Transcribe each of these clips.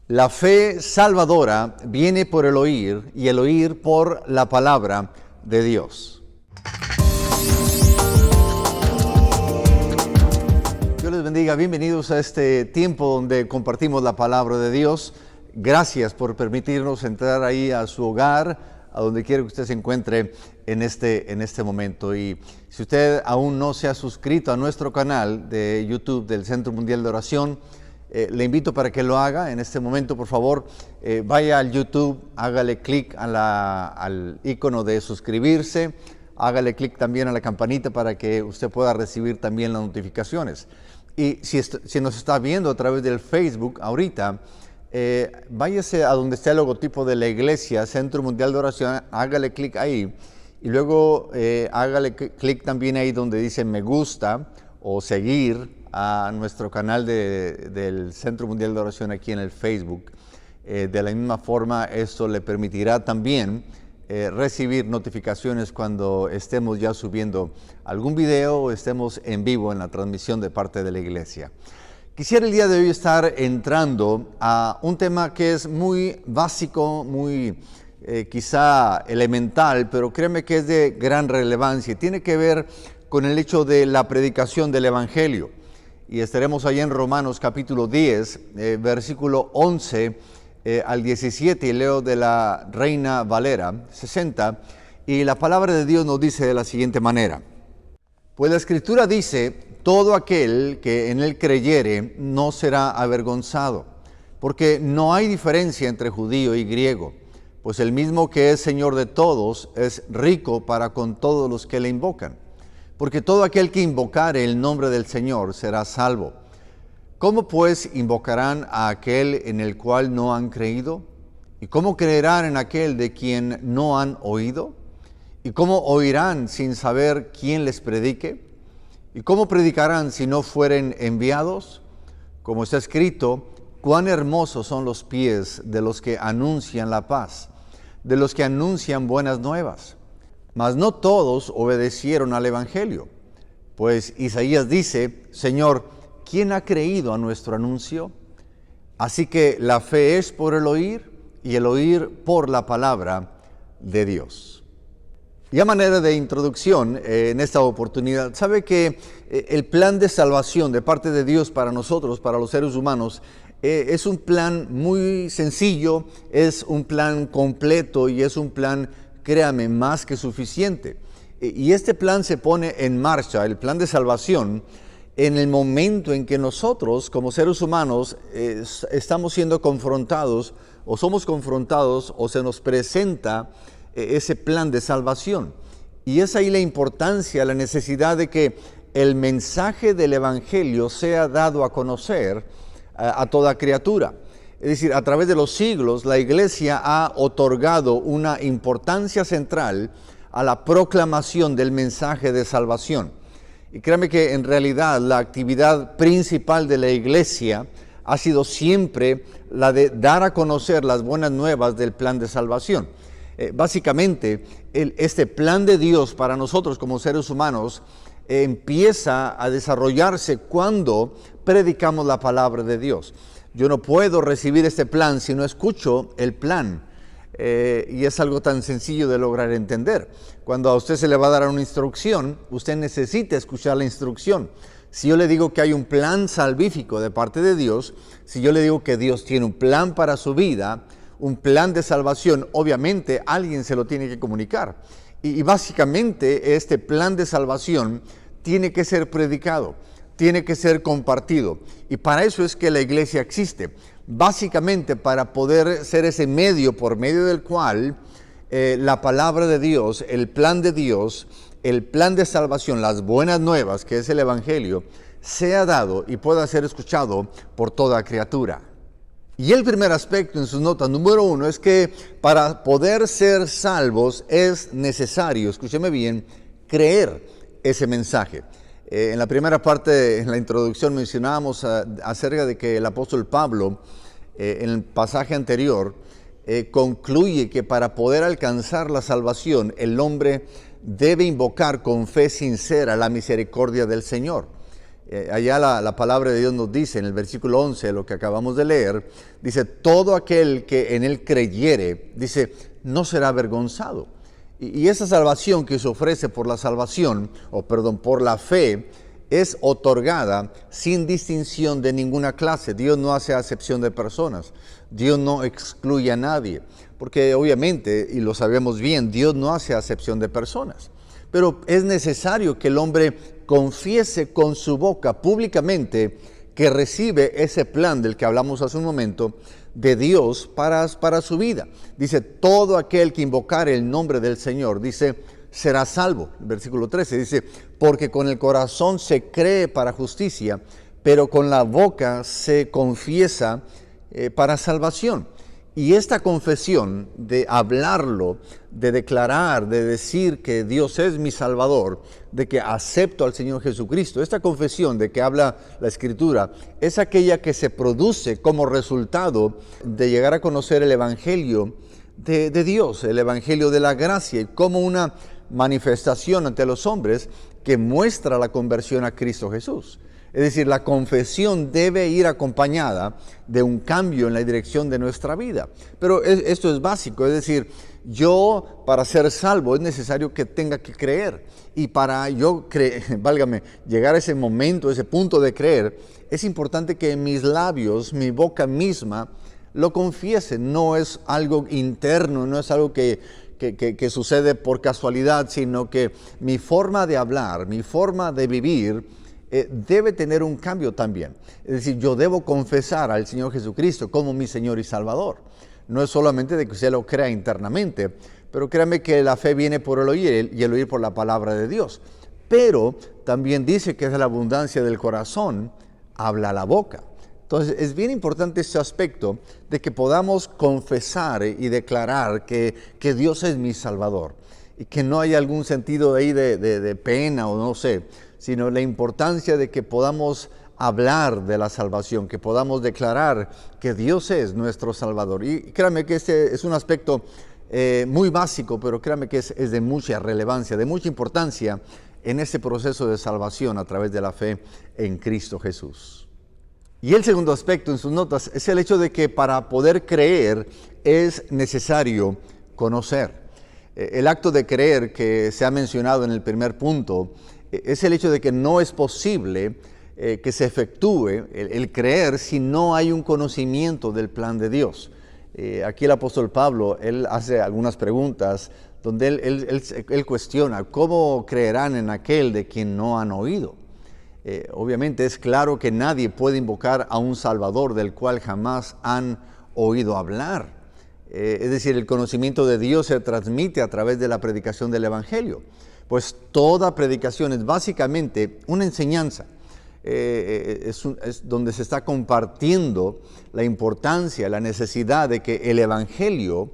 La fe salvadora viene por el oír y el oír por la palabra de Dios. Dios les bendiga, bienvenidos a este tiempo donde compartimos la palabra de Dios. Gracias por permitirnos entrar ahí a su hogar, a donde quiera que usted se encuentre en este momento. Y si usted aún no se ha suscrito a nuestro canal de YouTube del Centro Mundial de Oración, le invito para que lo haga en este momento. Por favor, vaya al YouTube, hágale clic al icono de suscribirse, hágale clic también a la campanita para que usted pueda recibir también las notificaciones. Y si nos está viendo a través del Facebook ahorita, váyase a donde está el logotipo de la iglesia, Centro Mundial de Oración, hágale clic ahí y luego hágale clic también ahí donde dice me gusta o seguir a nuestro canal del Centro Mundial de Oración aquí en el Facebook. De la misma forma, esto le permitirá también recibir notificaciones cuando estemos ya subiendo algún video o estemos en vivo en la transmisión de parte de la iglesia. Quisiera el día de hoy estar entrando a un tema que es muy básico, muy quizá elemental, pero créeme que es de gran relevancia. Tiene que ver con el hecho de la predicación del Evangelio. Y estaremos allá en Romanos capítulo 10, versículo 11 al 17, y leo de la Reina Valera 60, y la palabra de Dios nos dice de la siguiente manera: pues la Escritura dice, todo aquel que en él creyere no será avergonzado, porque no hay diferencia entre judío y griego, pues el mismo que es Señor de todos es rico para con todos los que le invocan. Porque todo aquel que invocare el nombre del Señor será salvo. ¿Cómo pues invocarán a aquel en el cual no han creído? ¿Y cómo creerán en aquel de quien no han oído? ¿Y cómo oirán sin saber quién les predique? ¿Y cómo predicarán si no fueren enviados? Como está escrito, cuán hermosos son los pies de los que anuncian la paz, de los que anuncian buenas nuevas. Mas no todos obedecieron al Evangelio. Pues Isaías dice, Señor, ¿quién ha creído a nuestro anuncio? Así que la fe es por el oír y el oír por la palabra de Dios. Y a manera de introducción en esta oportunidad, sabe que el plan de salvación de parte de Dios para nosotros, para los seres humanos, es un plan muy sencillo, es un plan completo y es un plan, créame, más que suficiente. Y este plan se pone en marcha, el plan de salvación, en el momento en que nosotros, como seres humanos, estamos siendo confrontados, o somos confrontados, o se nos presenta ese plan de salvación. Y es ahí la importancia, la necesidad de que el mensaje del Evangelio sea dado a conocer a toda criatura. Es decir, a través de los siglos, la Iglesia ha otorgado una importancia central a la proclamación del mensaje de salvación. Y créame que en realidad la actividad principal de la Iglesia ha sido siempre la de dar a conocer las buenas nuevas del plan de salvación. Básicamente, este plan de Dios para nosotros como seres humanos empieza a desarrollarse cuando predicamos la palabra de Dios. Yo no puedo recibir este plan si no escucho el plan. Y es algo tan sencillo de lograr entender. Cuando a usted se le va a dar una instrucción, usted necesita escuchar la instrucción. Si yo le digo que hay un plan salvífico de parte de Dios, si yo le digo que Dios tiene un plan para su vida, un plan de salvación, obviamente alguien se lo tiene que comunicar. Y básicamente este plan de salvación tiene que ser predicado, tiene que ser compartido. Y para eso es que la iglesia existe. Básicamente para poder ser ese medio por medio del cual la palabra de Dios, el plan de Dios, el plan de salvación, las buenas nuevas, que es el Evangelio, sea dado y pueda ser escuchado por toda criatura. Y el primer aspecto en sus notas, número 1, es que para poder ser salvos es necesario, escúcheme bien, creer ese mensaje. En la primera parte, en la introducción, mencionábamos acerca de que el apóstol Pablo, en el pasaje anterior, concluye que para poder alcanzar la salvación, el hombre debe invocar con fe sincera la misericordia del Señor. Allá la palabra de Dios nos dice en el versículo 11, lo que acabamos de leer, dice, todo aquel que en él creyere, dice, no será avergonzado. Y esa salvación que se ofrece por la salvación, por la fe, es otorgada sin distinción de ninguna clase. Dios no hace acepción de personas. Dios no excluye a nadie. Porque obviamente, y lo sabemos bien, Dios no hace acepción de personas. Pero es necesario que el hombre confiese con su boca públicamente que recibe ese plan del que hablamos hace un momento de Dios para su vida. Dice, todo aquel que invocare el nombre del Señor, dice, será salvo. Versículo 13 dice, porque con el corazón se cree para justicia, pero con la boca se confiesa para salvación. Y esta confesión de hablarlo, de declarar, de decir que Dios es mi Salvador, de que acepto al Señor Jesucristo, esta confesión de que habla la Escritura, es aquella que se produce como resultado de llegar a conocer el Evangelio de Dios, el Evangelio de la gracia, y como una manifestación ante los hombres que muestra la conversión a Cristo Jesús. Es decir, la confesión debe ir acompañada de un cambio en la dirección de nuestra vida. Pero esto es básico, es decir, yo para ser salvo es necesario que tenga que creer. Y para yo, llegar a ese momento, ese punto de creer, es importante que mis labios, mi boca misma, lo confiese. No es algo interno, no es algo que sucede por casualidad, sino que mi forma de hablar, mi forma de vivir, debe tener un cambio también. Es decir, yo debo confesar al Señor Jesucristo como mi Señor y Salvador. No es solamente de que usted lo crea internamente, pero créame que la fe viene por el oír y el oír por la palabra de Dios. Pero también dice que es de la abundancia del corazón, habla la boca. Entonces es bien importante este aspecto de que podamos confesar y declarar que Dios es mi Salvador y que no hay algún sentido ahí de pena o no sé, sino la importancia de que podamos hablar de la salvación, que podamos declarar que Dios es nuestro Salvador. Y créanme que este es un aspecto muy básico, pero créanme que es de mucha relevancia, de mucha importancia en este proceso de salvación a través de la fe en Cristo Jesús. Y el segundo aspecto en sus notas es el hecho de que para poder creer es necesario conocer. El acto de creer que se ha mencionado en el primer punto es el hecho de que no es posible que se efectúe el creer si no hay un conocimiento del plan de Dios. Aquí el apóstol Pablo, él hace algunas preguntas donde él cuestiona, ¿cómo creerán en aquel de quien no han oído? Obviamente es claro que nadie puede invocar a un Salvador del cual jamás han oído hablar. Es decir, el conocimiento de Dios se transmite a través de la predicación del Evangelio. Pues toda predicación es básicamente una enseñanza. Es donde se está compartiendo la importancia, la necesidad de que el Evangelio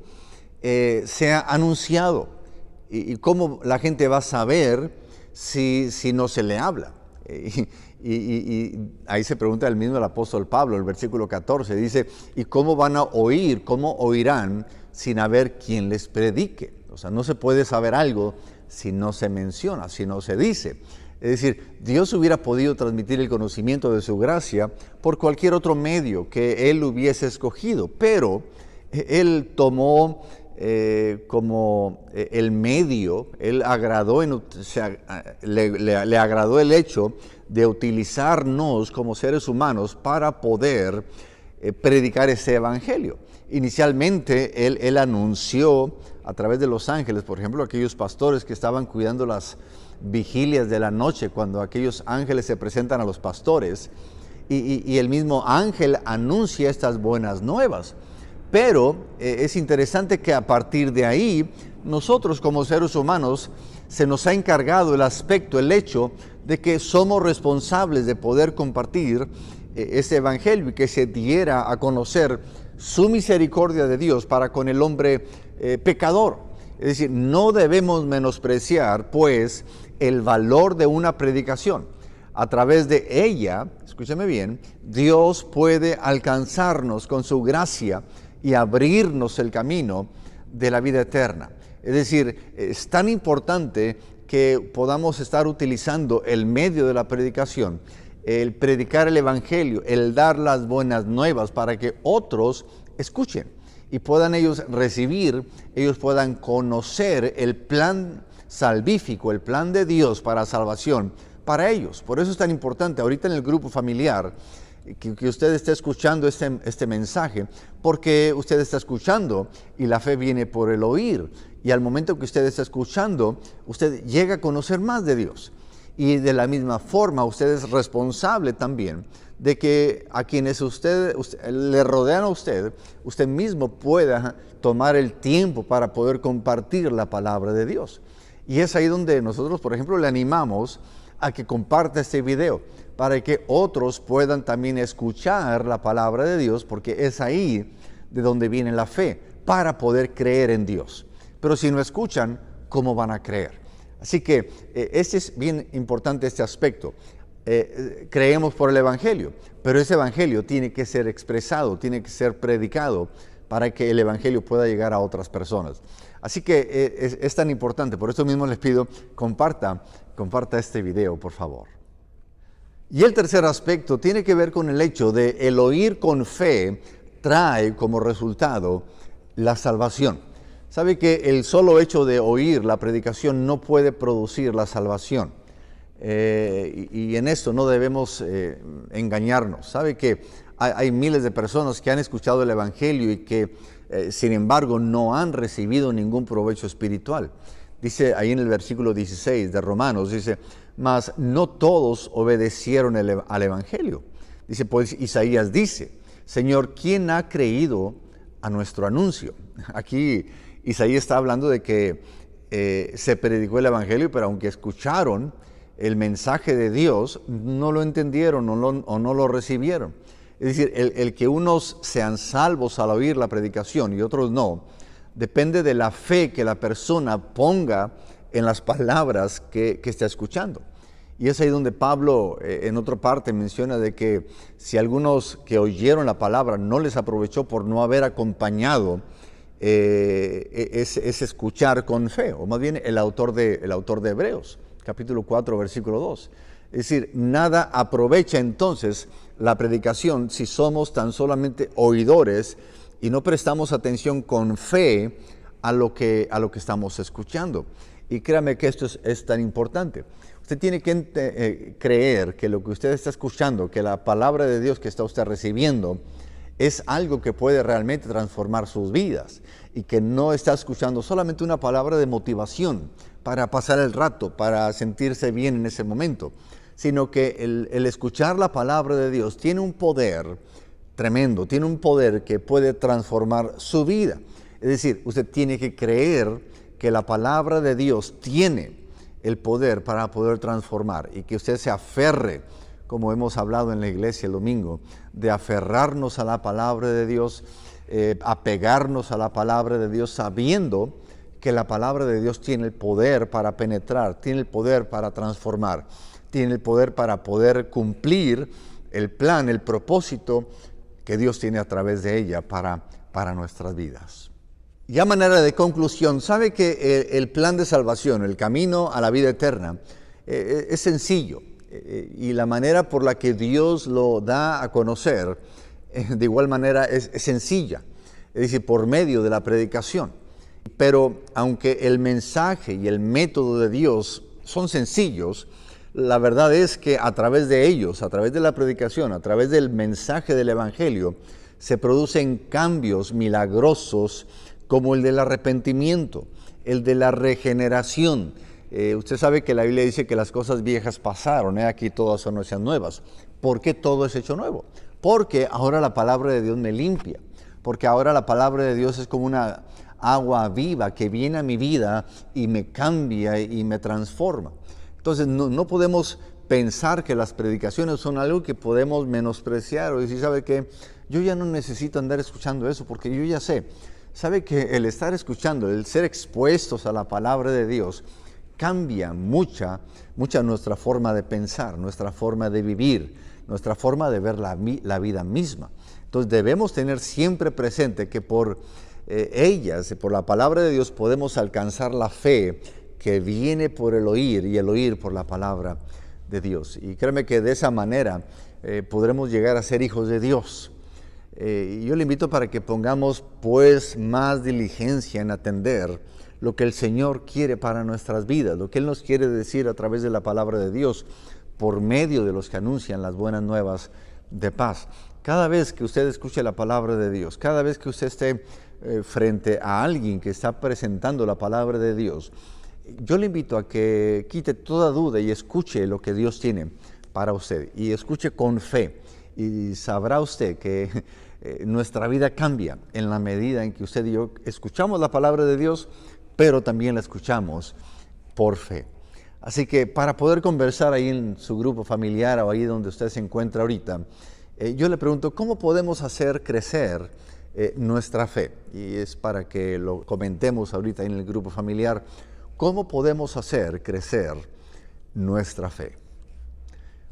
sea anunciado. Y cómo la gente va a saber si no se le habla. Y ahí se pregunta el mismo el apóstol Pablo, el versículo 14, dice, ¿y cómo van a oír, cómo oirán sin haber quien les predique? O sea, no se puede saber algo si no se menciona, si no se dice. Es decir, Dios hubiera podido transmitir el conocimiento de su gracia por cualquier otro medio que Él hubiese escogido, pero Él tomó como el medio, Él agradó le agradó el hecho de utilizarnos como seres humanos para poder predicar ese evangelio. Inicialmente Él anunció a través de los ángeles, por ejemplo, aquellos pastores que estaban cuidando las vigilias de la noche, cuando aquellos ángeles se presentan a los pastores, y el mismo ángel anuncia estas buenas nuevas. Pero es interesante que a partir de ahí, nosotros como seres humanos, se nos ha encargado el aspecto, el hecho de que somos responsables de poder compartir ese evangelio y que se diera a conocer su misericordia de Dios para con el hombre pecador. Es decir, no debemos menospreciar, pues, el valor de una predicación. A través de ella, escúcheme bien, Dios puede alcanzarnos con su gracia y abrirnos el camino de la vida eterna. Es decir, es tan importante que podamos estar utilizando el medio de la predicación el predicar el Evangelio, el dar las buenas nuevas para que otros escuchen y puedan ellos recibir, ellos puedan conocer el plan salvífico, el plan de Dios para salvación para ellos. Por eso es tan importante ahorita en el grupo familiar que usted esté escuchando este mensaje, porque usted está escuchando y la fe viene por el oír. Y al momento que usted está escuchando, usted llega a conocer más de Dios. Y de la misma forma, usted es responsable también de que a quienes usted le rodean a usted mismo pueda tomar el tiempo para poder compartir la palabra de Dios. Y es ahí donde nosotros, por ejemplo, le animamos a que comparta este video para que otros puedan también escuchar la palabra de Dios, porque es ahí de donde viene la fe, para poder creer en Dios. Pero si no escuchan, ¿cómo van a creer? Así que este es bien importante este aspecto. Creemos por el Evangelio, pero ese Evangelio tiene que ser expresado, tiene que ser predicado para que el Evangelio pueda llegar a otras personas. Así que es tan importante, por eso mismo les pido, comparta este video, por favor. Y el tercer aspecto tiene que ver con el hecho de el oír con fe trae como resultado la salvación. Sabe que el solo hecho de oír la predicación no puede producir la salvación. Y en esto no debemos engañarnos. Sabe que hay miles de personas que han escuchado el Evangelio y que, sin embargo, no han recibido ningún provecho espiritual. Dice ahí en el versículo 16 de Romanos, dice, mas no todos obedecieron al Evangelio. Dice, pues Isaías dice, Señor, ¿quién ha creído a nuestro anuncio? Aquí Isaías está hablando de que se predicó el Evangelio, pero aunque escucharon el mensaje de Dios, no lo entendieron o no lo recibieron. Es decir, el que unos sean salvos al oír la predicación y otros no, depende de la fe que la persona ponga en las palabras que está escuchando. Y es ahí donde Pablo en otra parte menciona de que si algunos que oyeron la palabra no les aprovechó por no haber acompañado es escuchar con fe, o más bien el autor de Hebreos, capítulo 4, versículo 2. Es decir, nada aprovecha entonces la predicación si somos tan solamente oidores y no prestamos atención con fe a lo que estamos escuchando. Y créame que esto es tan importante. Usted tiene que creer que lo que usted está escuchando, que la palabra de Dios que está usted recibiendo, es algo que puede realmente transformar sus vidas y que no está escuchando solamente una palabra de motivación para pasar el rato, para sentirse bien en ese momento, sino que el escuchar la palabra de Dios tiene un poder tremendo, tiene un poder que puede transformar su vida. Es decir, usted tiene que creer que la palabra de Dios tiene el poder para poder transformar y que usted se aferre, como hemos hablado en la iglesia el domingo, de aferrarnos a la palabra de Dios, apegarnos a la palabra de Dios sabiendo que la palabra de Dios tiene el poder para penetrar, tiene el poder para transformar, tiene el poder para poder cumplir el plan, el propósito que Dios tiene a través de ella para nuestras vidas. Y a manera de conclusión, sabe que el plan de salvación, el camino a la vida eterna, es sencillo. Y la manera por la que Dios lo da a conocer, de igual manera es sencilla. Es decir, por medio de la predicación. Pero aunque el mensaje y el método de Dios son sencillos, la verdad es que a través de ellos, a través de la predicación, a través del mensaje del Evangelio, se producen cambios milagrosos como el del arrepentimiento, el de la regeneración. Usted sabe que la Biblia dice que las cosas viejas pasaron, aquí todas son hechas nuevas. ¿Por qué todo es hecho nuevo? Porque ahora la palabra de Dios me limpia, porque ahora la palabra de Dios es como una agua viva que viene a mi vida y me cambia y me transforma. Entonces no podemos pensar que las predicaciones son algo que podemos menospreciar o decir, ¿sabe qué? Yo ya no necesito andar escuchando eso porque yo ya sé. Sabe que el estar escuchando, el ser expuestos a la palabra de Dios, cambia mucha nuestra forma de pensar, nuestra forma de vivir, nuestra forma de ver la vida misma. Entonces debemos tener siempre presente que por ellas, por la palabra de Dios, podemos alcanzar la fe que viene por el oír y el oír por la palabra de Dios. Y créeme que de esa manera podremos llegar a ser hijos de Dios. Y yo le invito para que pongamos pues más diligencia en atender lo que el Señor quiere para nuestras vidas, lo que Él nos quiere decir a través de la palabra de Dios, por medio de los que anuncian las buenas nuevas de paz. Cada vez que usted escuche la palabra de Dios, cada vez que usted esté frente a alguien que está presentando la palabra de Dios, yo le invito a que quite toda duda y escuche lo que Dios tiene para usted, y escuche con fe, y sabrá usted que nuestra vida cambia en la medida en que usted y yo escuchamos la palabra de Dios, pero también la escuchamos por fe. Así que para poder conversar ahí en su grupo familiar o ahí donde usted se encuentra ahorita, yo le pregunto, ¿cómo podemos hacer crecer nuestra fe? Y es para que lo comentemos ahorita en el grupo familiar. ¿Cómo podemos hacer crecer nuestra fe?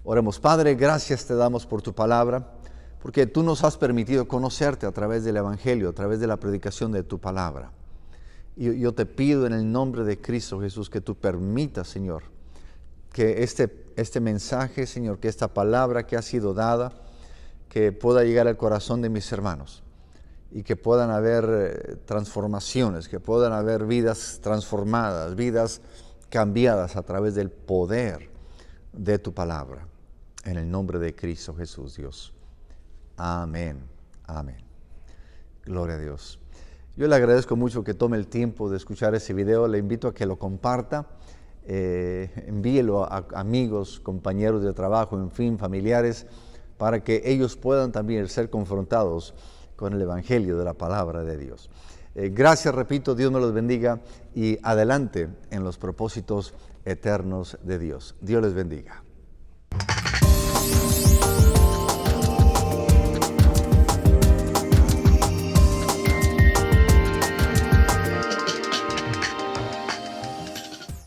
Oremos. Padre, gracias te damos por tu palabra, porque tú nos has permitido conocerte a través del Evangelio, a través de la predicación de tu palabra. Y yo te pido en el nombre de Cristo Jesús que tú permitas, Señor, que este mensaje, Señor, que esta palabra que ha sido dada, que pueda llegar al corazón de mis hermanos y que puedan haber transformaciones, que puedan haber vidas transformadas, vidas cambiadas a través del poder de tu palabra. En el nombre de Cristo Jesús, Dios. Amén. Amén. Gloria a Dios. Yo le agradezco mucho que tome el tiempo de escuchar ese video. Le invito a que lo comparta, envíelo a amigos, compañeros de trabajo, en fin, familiares, para que ellos puedan también ser confrontados con el Evangelio de la palabra de Dios. Gracias, repito, Dios me los bendiga y adelante en los propósitos eternos de Dios. Dios les bendiga.